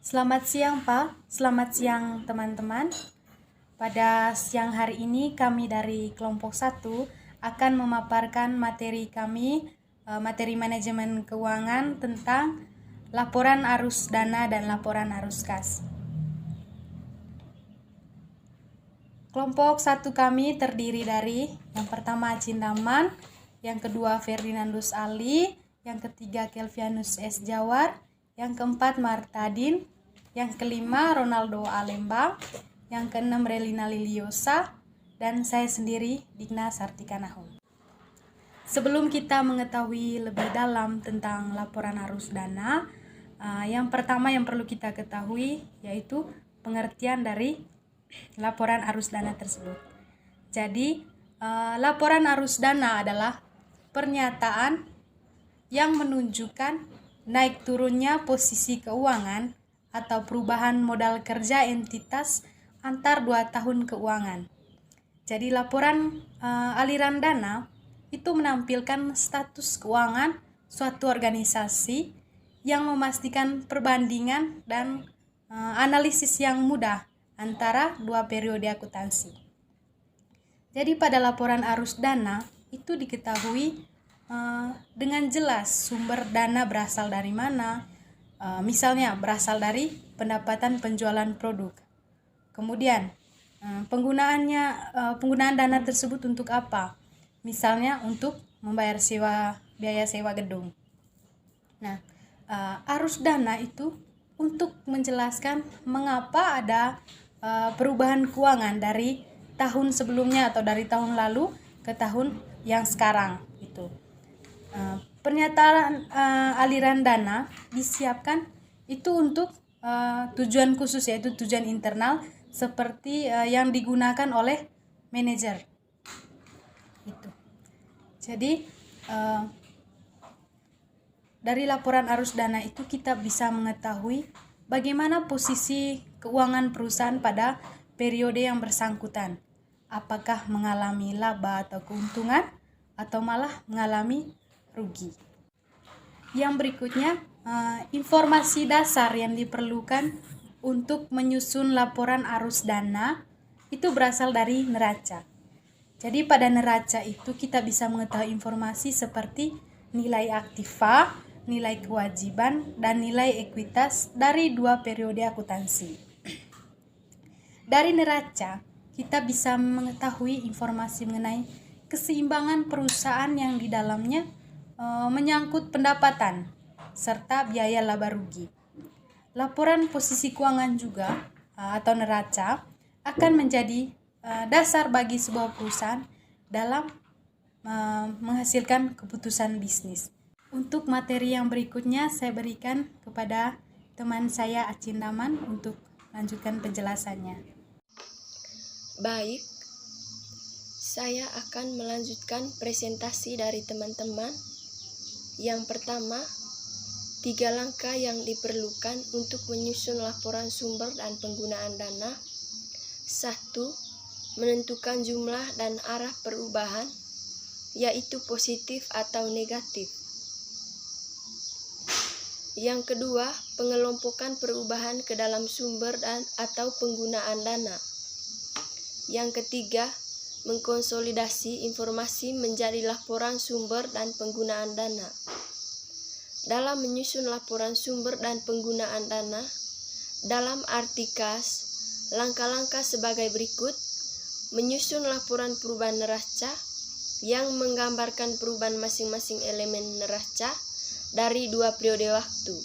Selamat siang Pak, selamat siang teman-teman. Pada siang hari ini kami dari kelompok 1 akan memaparkan materi kami, materi manajemen keuangan tentang laporan arus dana dan laporan arus kas. Kelompok 1 kami terdiri dari yang pertama Cintaman, yang kedua Ferdinandus Ali, yang ketiga Kelvianus S. Jawar, yang keempat Martadin, yang kelima Ronaldo Alembang, yang keenam Relina Liliosa, dan saya sendiri Digna Sartika Nahum. Sebelum kita mengetahui lebih dalam tentang laporan arus dana, yang pertama yang perlu kita ketahui yaitu pengertian dari laporan arus dana tersebut. Jadi, laporan arus dana adalah pernyataan yang menunjukkan naik turunnya posisi keuangan atau perubahan modal kerja entitas antar 2 tahun keuangan. Jadi laporan aliran dana itu menampilkan status keuangan suatu organisasi yang memastikan perbandingan dan analisis yang mudah antara 2 periode akuntansi. Jadi pada laporan arus dana itu diketahui dengan jelas sumber dana berasal dari mana. Misalnya berasal dari pendapatan penjualan produk. Kemudian penggunaan dana tersebut untuk apa? Misalnya untuk membayar biaya sewa gedung. Nah, arus dana itu untuk menjelaskan mengapa ada perubahan keuangan dari tahun sebelumnya atau dari tahun lalu ke tahun yang sekarang itu. Pernyataan aliran dana disiapkan itu untuk tujuan khusus, yaitu tujuan internal seperti yang digunakan oleh manajer. Itu. Jadi dari laporan arus dana itu kita bisa mengetahui bagaimana posisi keuangan perusahaan pada periode yang bersangkutan. Apakah mengalami laba atau keuntungan atau malah mengalami rugi. Yang berikutnya, informasi dasar yang diperlukan untuk menyusun laporan arus dana itu berasal dari neraca. Jadi pada neraca itu kita bisa mengetahui informasi seperti nilai aktiva, nilai kewajiban, dan nilai ekuitas dari 2 periode akuntansi. Dari neraca, kita bisa mengetahui informasi mengenai keseimbangan perusahaan yang di dalamnya menyangkut pendapatan serta biaya laba rugi. Laporan posisi keuangan juga atau neraca akan menjadi dasar bagi sebuah perusahaan dalam menghasilkan keputusan bisnis. Untuk materi yang berikutnya saya berikan kepada teman saya Acindaman untuk lanjutkan penjelasannya. Baik, saya akan melanjutkan presentasi dari teman-teman. Yang pertama, 3 langkah yang diperlukan untuk menyusun laporan sumber dan penggunaan dana. 1. Menentukan jumlah dan arah perubahan, yaitu positif atau negatif. Yang kedua, pengelompokan perubahan ke dalam sumber dan atau penggunaan dana. Yang ketiga, mengkonsolidasi informasi menjadi laporan sumber dan penggunaan dana. Dalam menyusun laporan sumber dan penggunaan dana, dalam arti kas, langkah-langkah sebagai berikut: menyusun laporan perubahan neraca yang menggambarkan perubahan masing-masing elemen neraca dari 2 periode waktu.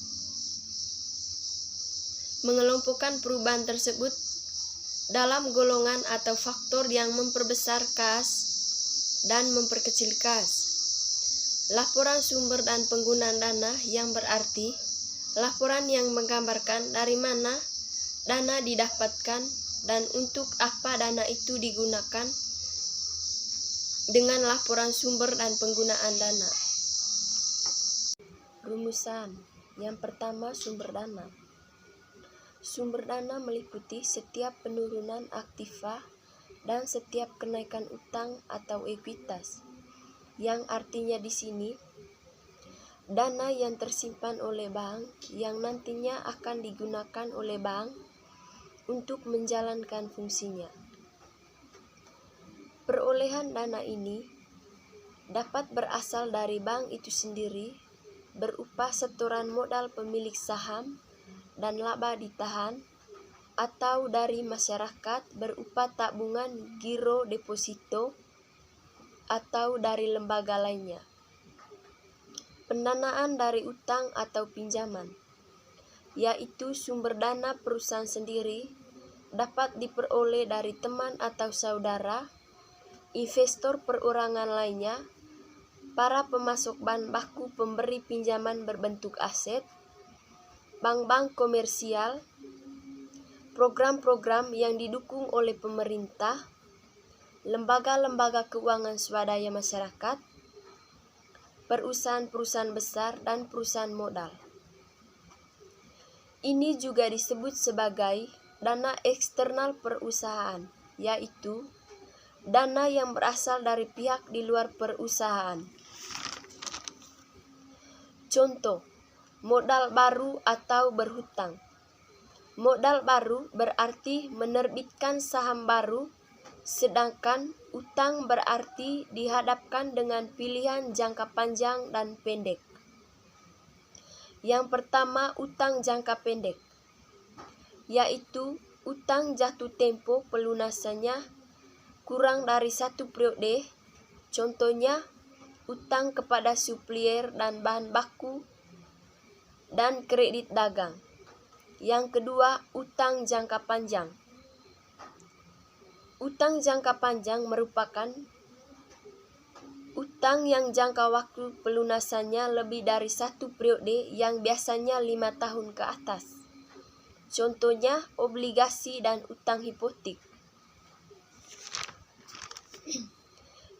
Mengelompokkan perubahan tersebut dalam golongan atau faktor yang memperbesar kas dan memperkecil kas. Laporan sumber dan penggunaan dana yang berarti laporan yang menggambarkan dari mana dana didapatkan dan untuk apa dana itu digunakan dengan laporan sumber dan penggunaan dana. Rumusan. Yang pertama, sumber dana. Sumber dana meliputi setiap penurunan aktiva dan setiap kenaikan utang atau ekuitas. Yang artinya di sini dana yang tersimpan oleh bank yang nantinya akan digunakan oleh bank untuk menjalankan fungsinya. Perolehan dana ini dapat berasal dari bank itu sendiri berupa setoran modal pemilik saham dan laba ditahan, atau dari masyarakat berupa tabungan giro deposito, atau dari lembaga lainnya. Pendanaan dari utang atau pinjaman, yaitu sumber dana perusahaan sendiri, dapat diperoleh dari teman atau saudara, investor perorangan lainnya, para pemasok bahan baku pemberi pinjaman berbentuk aset, bank-bank komersial, program-program yang didukung oleh pemerintah, lembaga-lembaga keuangan swadaya masyarakat, perusahaan-perusahaan besar, dan perusahaan modal. Ini juga disebut sebagai dana eksternal perusahaan, yaitu dana yang berasal dari pihak di luar perusahaan. Contoh, modal baru atau berhutang. Modal baru berarti menerbitkan saham baru, sedangkan utang berarti dihadapkan dengan pilihan jangka panjang dan pendek. Yang pertama, utang jangka pendek, yaitu utang jatuh tempo pelunasannya kurang dari 1 periode, contohnya utang kepada suplier dan bahan baku dan kredit dagang. Yang kedua, utang jangka panjang. Utang jangka panjang merupakan utang yang jangka waktu pelunasannya lebih dari 1 periode yang biasanya 5 tahun ke atas. Contohnya obligasi dan utang hipotek.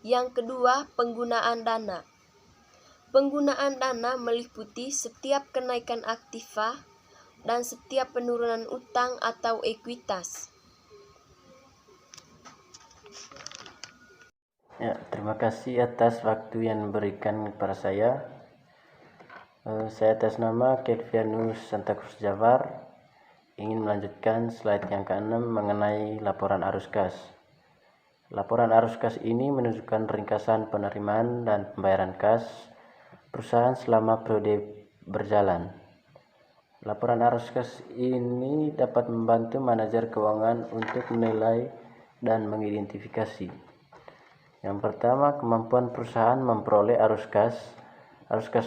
Yang kedua, penggunaan dana. Penggunaan dana meliputi setiap kenaikan aktiva dan setiap penurunan utang atau ekuitas. Ya, terima kasih atas waktu yang diberikan kepada saya. Saya atas nama Kelvianus Santa Cruz Jawar ingin melanjutkan slide yang ke-6 mengenai laporan arus kas. Laporan arus kas ini menunjukkan ringkasan penerimaan dan pembayaran kas perusahaan selama periode berjalan. Laporan arus kas ini dapat membantu manajer keuangan untuk menilai dan mengidentifikasi. Yang pertama, kemampuan perusahaan memperoleh arus kas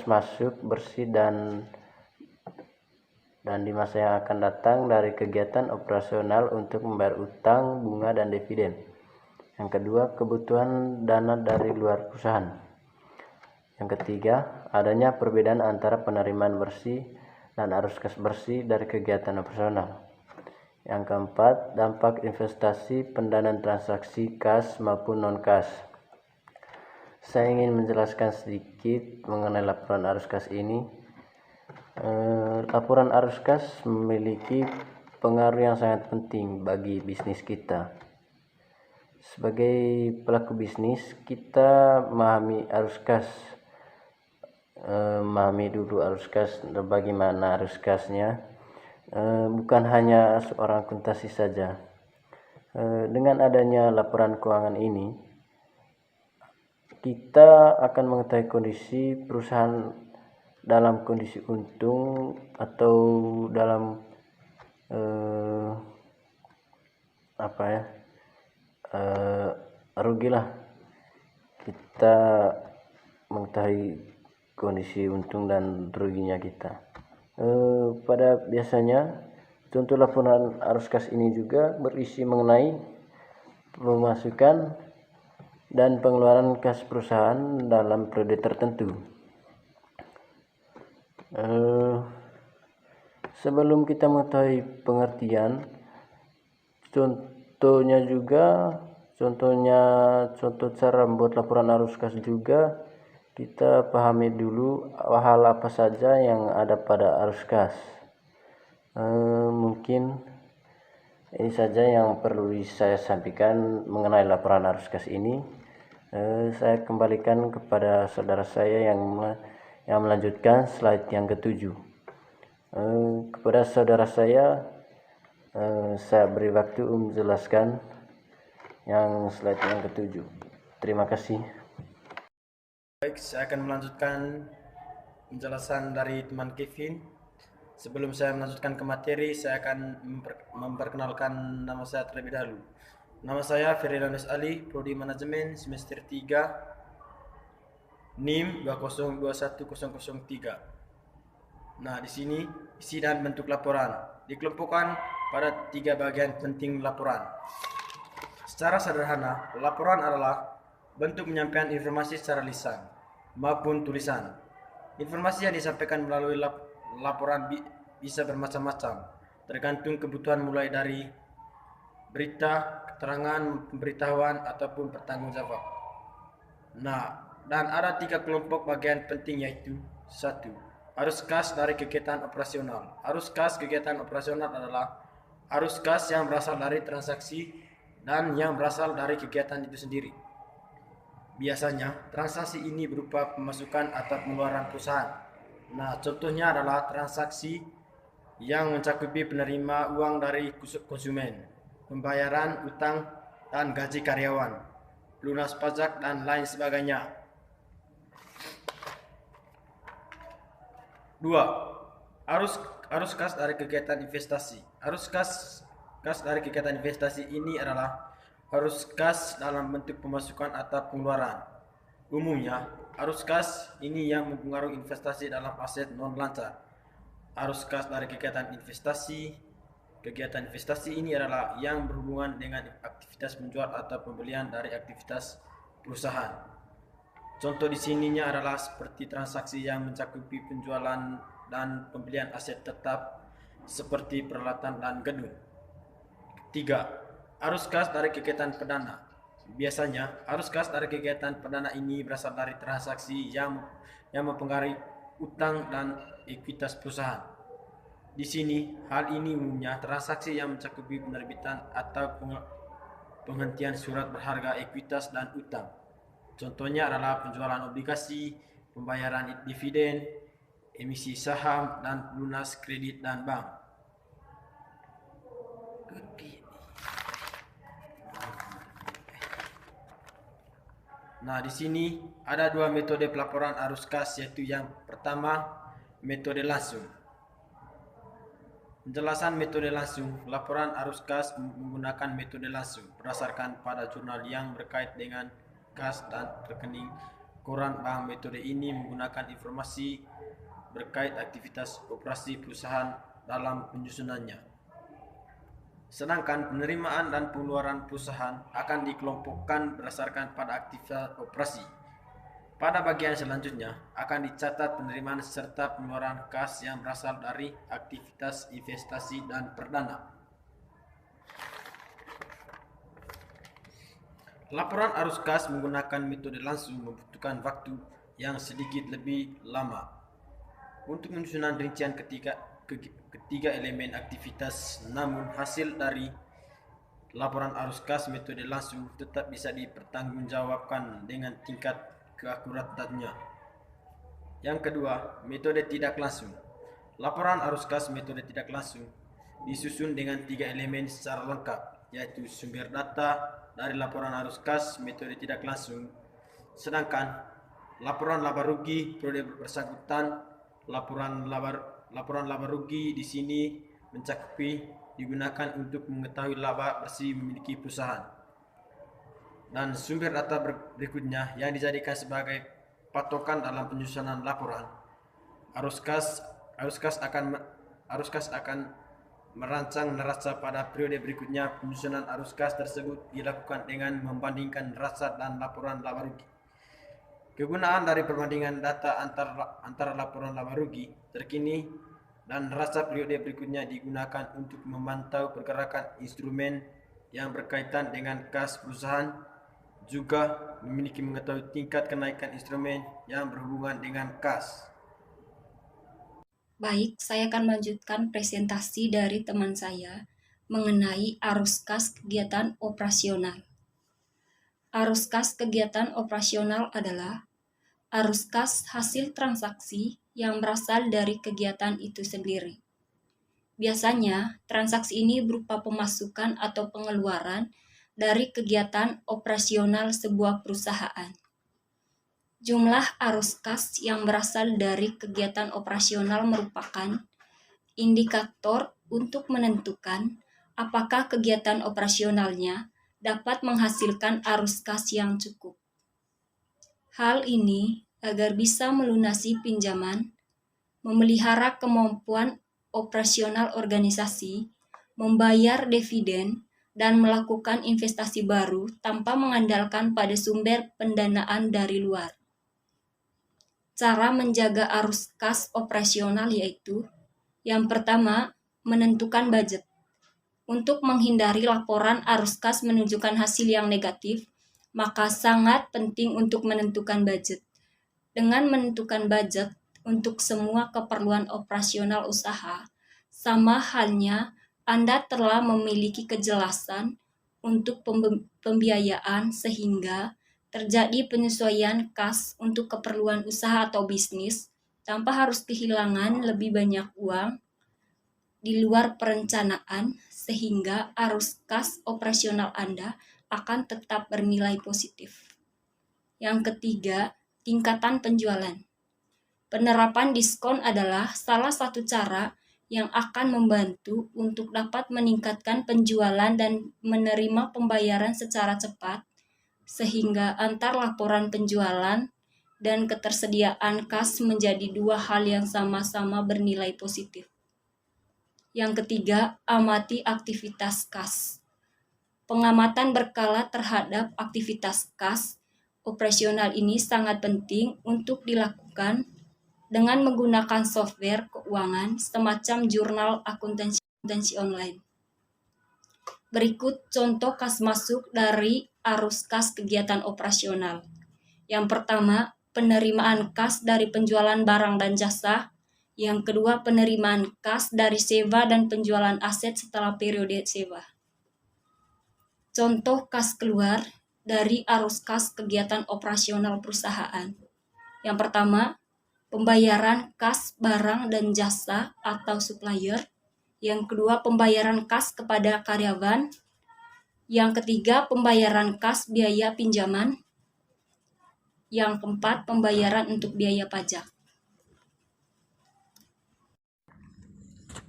masuk bersih dan di masa yang akan datang dari kegiatan operasional untuk membayar utang, bunga, dan dividen. Yang kedua, kebutuhan dana dari luar perusahaan. Yang ketiga, adanya perbedaan antara penerimaan bersih dan arus kas bersih dari kegiatan operasional. Yang keempat, dampak investasi pendanaan transaksi kas maupun non-kas. Saya ingin menjelaskan sedikit mengenai laporan arus kas ini. Laporan arus kas memiliki pengaruh yang sangat penting bagi bisnis kita. Sebagai pelaku bisnis, kita memahami arus kas. Memahami dulu arus kas, bagaimana arus kasnya. Bukan hanya seorang akuntansi saja. Dengan adanya laporan keuangan ini, kita akan mengetahui kondisi perusahaan dalam kondisi untung atau dalam rugi lah. Kita mengetahui kondisi untung dan ruginya kita. Pada biasanya contoh laporan arus kas ini juga berisi mengenai pemasukan dan pengeluaran kas perusahaan dalam periode tertentu. Sebelum kita mengetahui pengertian, contoh cara membuat laporan arus kas juga kita pahami dulu hal apa saja yang ada pada arus kas. Mungkin ini saja yang perlu saya sampaikan mengenai laporan arus kas ini. Saya kembalikan kepada saudara saya yang yang melanjutkan slide yang ketujuh. Kepada saudara saya beri waktu menjelaskan yang slide yang ketujuh. Terima kasih. Baik, saya akan melanjutkan penjelasan dari teman Kevin. Sebelum saya melanjutkan ke materi, saya akan memperkenalkan nama saya terlebih dahulu. Nama saya Ferdinandus Ali, Prodi Manajemen semester 3, NIM 2021003. Nah, di sini isi dan bentuk laporan dikelompokkan pada 3 bagian penting laporan. Secara sederhana, laporan adalah bentuk penyampaian informasi secara lisan maupun tulisan. Informasi yang disampaikan melalui laporan bisa bermacam-macam, tergantung kebutuhan mulai dari berita, keterangan, pemberitahuan, ataupun pertanggungjawab. Nah, dan ada 3 kelompok bagian penting, yaitu 1. Arus kas dari kegiatan operasional. Arus kas kegiatan operasional adalah arus kas yang berasal dari transaksi dan yang berasal dari kegiatan itu sendiri. Biasanya, transaksi ini berupa pemasukan atau pengeluaran perusahaan. Nah, contohnya adalah transaksi yang mencakupi penerima uang dari konsumen, pembayaran utang dan gaji karyawan, lunas pajak, dan lain sebagainya. 2. Arus kas dari kegiatan investasi. Arus kas dari kegiatan investasi ini adalah arus kas dalam bentuk pemasukan atau pengeluaran. Umumnya, arus kas ini yang mempengaruhi investasi dalam aset non lancar. Arus kas dari kegiatan investasi ini adalah yang berhubungan dengan aktivitas menjual atau pembelian dari aktivitas perusahaan. Contoh di sininya adalah seperti transaksi yang mencakupi penjualan dan pembelian aset tetap seperti peralatan dan gedung. 3. Arus kas dari kegiatan perdana. Biasanya, arus kas dari kegiatan perdana ini berasal dari transaksi yang mempengaruhi utang dan ekuitas perusahaan. Di sini, hal ini umumnya transaksi yang mencakupi penerbitan atau penghentian surat berharga ekuitas dan utang. Contohnya adalah penjualan obligasi, pembayaran dividen, emisi saham, dan lunas kredit dan bank. Nah, di sini ada 2 metode pelaporan arus kas, yaitu yang pertama, metode langsung. Penjelasan metode langsung. Laporan arus kas menggunakan metode langsung berdasarkan pada jurnal yang berkait dengan kas dan rekening koran bank. Metode ini menggunakan informasi berkait aktivitas operasi perusahaan dalam penyusunannya. Sedangkan penerimaan dan pengeluaran perusahaan akan dikelompokkan berdasarkan pada aktivitas operasi. Pada bagian selanjutnya akan dicatat penerimaan serta pengeluaran kas yang berasal dari aktivitas investasi dan perdana. Laporan arus kas menggunakan metode langsung membutuhkan waktu yang sedikit lebih lama. Untuk penyusunan rincian ketiga elemen aktivitas, namun hasil dari laporan arus kas metode langsung tetap bisa dipertanggungjawabkan dengan tingkat keakuratannya. Yang kedua, metode tidak langsung. Laporan arus kas metode tidak langsung disusun dengan 3 elemen secara lengkap, yaitu sumber data dari laporan arus kas metode tidak langsung, sedangkan laporan laba rugi periode bersangkutan. Laporan laba rugi di sini mencakupi digunakan untuk mengetahui laba bersih memiliki perusahaan. Dan sumber data berikutnya yang dijadikan sebagai patokan dalam penyusunan laporan arus kas akan merancang neraca pada periode berikutnya. Penyusunan arus kas tersebut dilakukan dengan membandingkan neraca dan laporan laba rugi. Kegunaan dari perbandingan data antara laporan laba rugi terkini dan neraca periode berikutnya digunakan untuk memantau pergerakan instrumen yang berkaitan dengan kas perusahaan, juga mengetahui tingkat kenaikan instrumen yang berhubungan dengan kas. Baik, saya akan melanjutkan presentasi dari teman saya mengenai arus kas kegiatan operasional. Arus kas kegiatan operasional adalah arus kas hasil transaksi yang berasal dari kegiatan itu sendiri. Biasanya, transaksi ini berupa pemasukan atau pengeluaran dari kegiatan operasional sebuah perusahaan. Jumlah arus kas yang berasal dari kegiatan operasional merupakan indikator untuk menentukan apakah kegiatan operasionalnya dapat menghasilkan arus kas yang cukup. Hal ini agar bisa melunasi pinjaman, memelihara kemampuan operasional organisasi, membayar dividen, dan melakukan investasi baru tanpa mengandalkan pada sumber pendanaan dari luar. Cara menjaga arus kas operasional yaitu: yang pertama, menentukan budget. Untuk menghindari laporan arus kas menunjukkan hasil yang negatif, maka sangat penting untuk menentukan budget. Dengan menentukan budget untuk semua keperluan operasional usaha, sama halnya Anda telah memiliki kejelasan untuk pembiayaan sehingga terjadi penyesuaian kas untuk keperluan usaha atau bisnis tanpa harus kehilangan lebih banyak uang di luar perencanaan, sehingga arus kas operasional Anda akan tetap bernilai positif. Yang ketiga, tingkatan penjualan. Penerapan diskon adalah salah satu cara yang akan membantu untuk dapat meningkatkan penjualan dan menerima pembayaran secara cepat, sehingga antar laporan penjualan dan ketersediaan kas menjadi dua hal yang sama-sama bernilai positif. Yang ketiga, amati aktivitas kas. Pengamatan berkala terhadap aktivitas kas operasional ini sangat penting untuk dilakukan dengan menggunakan software keuangan semacam jurnal akuntansi online. Berikut contoh kas masuk dari arus kas kegiatan operasional. Yang pertama, penerimaan kas dari penjualan barang dan jasa. Yang kedua, penerimaan kas dari sewa dan penjualan aset setelah periode sewa. Contoh kas keluar dari arus kas kegiatan operasional perusahaan. Yang pertama, pembayaran kas barang dan jasa atau supplier. Yang kedua, pembayaran kas kepada karyawan. Yang ketiga, pembayaran kas biaya pinjaman. Yang keempat, pembayaran untuk biaya pajak.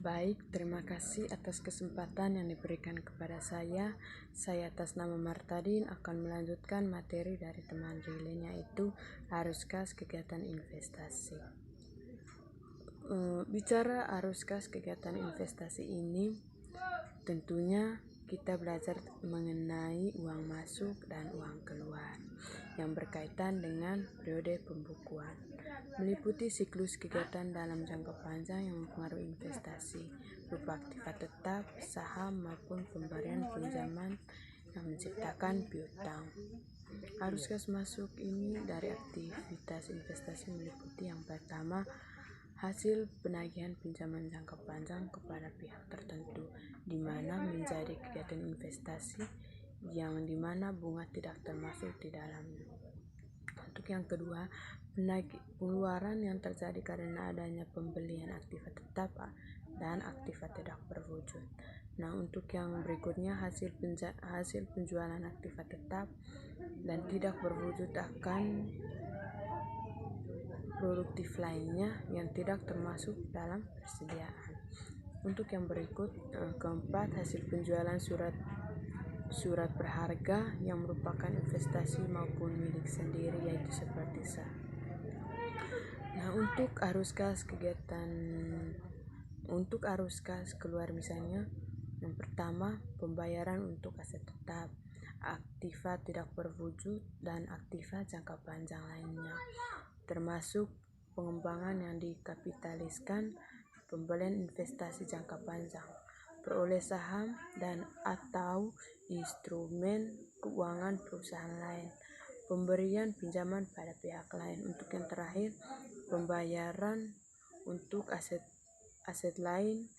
Baik, terima kasih atas kesempatan yang diberikan kepada saya. Saya atas nama Martadin akan melanjutkan materi dari teman relainnya, yaitu arus kas kegiatan investasi. Bicara arus kas kegiatan investasi ini, tentunya kita belajar mengenai uang masuk dan uang keluar yang berkaitan dengan periode pembukuan, meliputi siklus kegiatan dalam jangka panjang yang mempengaruhi investasi berupa aktiva tetap, saham maupun pemberian pinjaman yang menciptakan piutang. Arus kas masuk ini dari aktivitas investasi meliputi yang pertama, hasil penagihan pinjaman jangka panjang kepada pihak tertentu, di mana menjadi kegiatan investasi yang dimana bunga tidak termasuk di dalamnya. Untuk yang kedua, pengeluaran yang terjadi karena adanya pembelian aktiva tetap dan aktiva tidak berwujud. Nah, untuk yang berikutnya, hasil penjualan aktiva tetap dan tidak berwujud akan produktif lainnya yang tidak termasuk dalam persediaan. Untuk yang berikut, keempat, hasil penjualan surat berharga yang merupakan investasi maupun milik sendiri, yaitu seperti saham. Nah, untuk arus kas keluar misalnya, yang pertama, pembayaran untuk aset tetap, aktiva tidak berwujud, dan aktiva jangka panjang lainnya, termasuk pengembangan yang dikapitaliskan, pembelian investasi jangka panjang, peroleh saham dan atau instrumen keuangan perusahaan lain, pemberian pinjaman pada pihak lain. Untuk yang terakhir, pembayaran untuk aset lain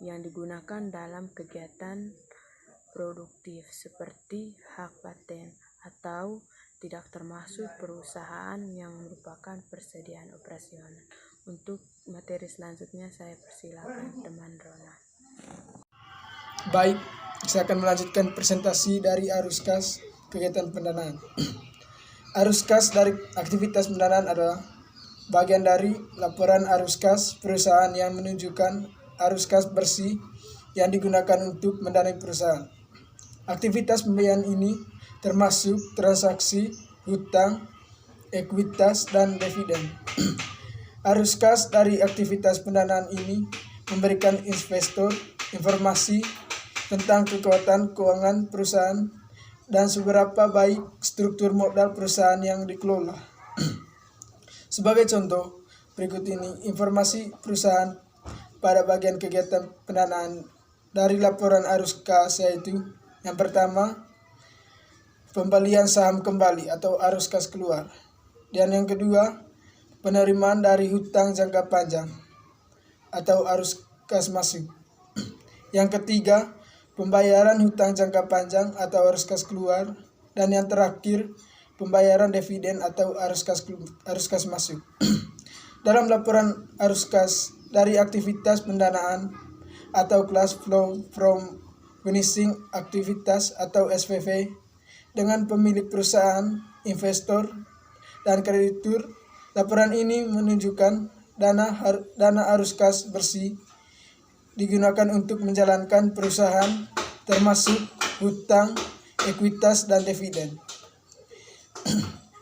yang digunakan dalam kegiatan produktif seperti hak paten atau tidak termasuk perusahaan yang merupakan persediaan operasional. Untuk materi selanjutnya saya persilakan teman Rona. Baik, saya akan melanjutkan presentasi dari arus kas kegiatan pendanaan. Arus kas dari aktivitas pendanaan adalah bagian dari laporan arus kas perusahaan yang menunjukkan arus kas bersih yang digunakan untuk mendanai perusahaan. Aktivitas pembiayaan ini termasuk transaksi, hutang, ekuitas, dan dividen. Arus kas dari aktivitas pendanaan ini memberikan investor informasi tentang kekuatan keuangan perusahaan dan seberapa baik struktur modal perusahaan yang dikelola. Sebagai contoh, berikut ini informasi perusahaan pada bagian kegiatan pendanaan dari laporan arus kas, yaitu yang pertama, pembelian saham kembali atau arus kas keluar. Dan yang kedua, penerimaan dari hutang jangka panjang atau arus kas masuk. Yang ketiga, pembayaran hutang jangka panjang atau arus kas keluar. Dan yang terakhir, pembayaran dividen atau arus kas masuk. Dalam laporan arus kas dari aktivitas pendanaan atau cash flow from financing aktivitas atau SPV dengan pemilik perusahaan, investor, dan kreditur, laporan ini menunjukkan dana arus kas bersih digunakan untuk menjalankan perusahaan termasuk hutang, ekuitas, dan dividen.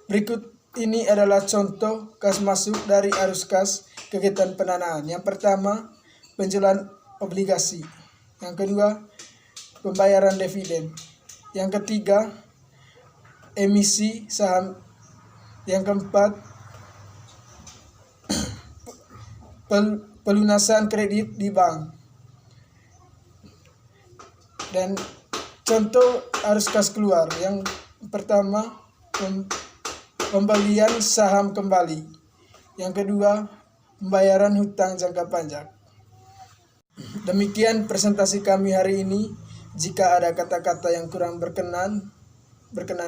Berikut ini adalah contoh kas masuk dari arus kas kegiatan pendanaan. Yang pertama, penjualan obligasi. Yang kedua, pembayaran dividen. Yang ketiga, emisi saham. Yang keempat, pelunasan kredit di bank. Dan contoh arus kas keluar. Yang pertama, pembelian saham kembali. Yang kedua, pembayaran hutang jangka panjang. Demikian presentasi kami hari ini. Jika ada kata-kata yang kurang berkenan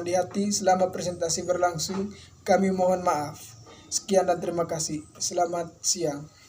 di hati selama presentasi berlangsung, kami mohon maaf. Sekian dan terima kasih. Selamat siang.